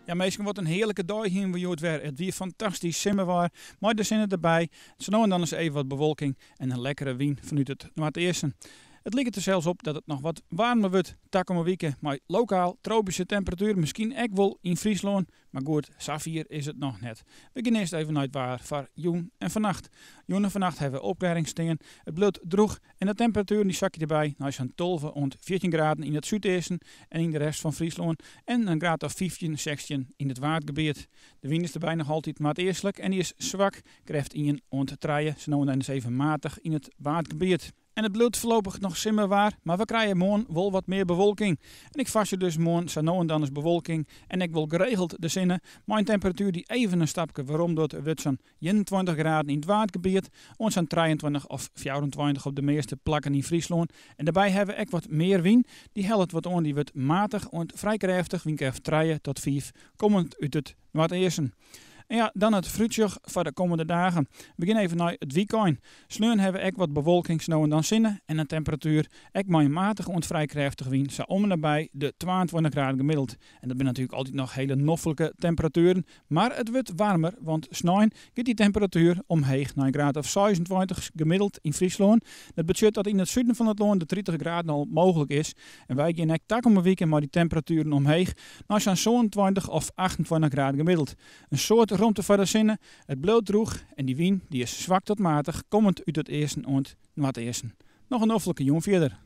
Ja, meestal wordt een heerlijke dag hier waar het weer. Het weer fantastisch simmerwaar, maar er zijn erbij. Zo nou en dan is even wat bewolking en een lekkere wien vanuit het noordoosten. Het lijkt er zelfs op dat het nog wat warmer wordt, takken weken, maar lokaal tropische temperatuur, misschien ook wel in Friesland, maar goed, Safir is het nog net. We gaan eerst even naar het waar voor joen en vannacht. Joen en vannacht hebben we opklaring staan, het bloed droeg en de temperatuur die zak je erbij naar zo'n 12 rond 14 graden in het zuidoosten en in de rest van Friesland en een graad of 15, 16 in het waardgebied. De wind is erbij nog altijd maar eerstelijk en die is zwak, krijgt in rond treien, zo nou en dan is even matig in het waardgebied. En het bloed voorlopig nog simmerwaar, maar we krijgen morgen wel wat meer bewolking. En ik vast je dus morgen zo nou en dan is bewolking. En ik wil geregeld de zinnen, maar een temperatuur die even een stapje waarom doet, wordt zo'n 21 graden in het waardgebied. En zo'n 23 of 24 op de meeste plakken in Friesland. En daarbij hebben we ook wat meer wind. Die helpt wat on, die wordt matig en vrij krachtig. Wind even 3 tot 5, komend uit het noordoosten. En ja, dan het fruitjoch voor de komende dagen. We beginnen even naar het weekend. Sleun hebben we ook wat bewolking, snow en dan zinnen. En een temperatuur, ook maar een matig en vrij krachtig wind. Zo om en nabij de 22 graden gemiddeld. En dat zijn natuurlijk altijd nog hele noffelijke temperaturen. Maar het wordt warmer, want sneeuwen gaat die temperatuur omheeg naar een graad of 26 gemiddeld in Friesland. Dat betekent dat in het zuiden van het land de 30 graden al mogelijk is. En wij gaan ook om een weekend maar die temperaturen omheeg naar zo'n 27 of 28 graden gemiddeld. Een soort rond te verzinnen, het bloot droeg en die wind die is zwak tot matig, komend uit het eersten en noordoosten. Nog een offelijke jong verder.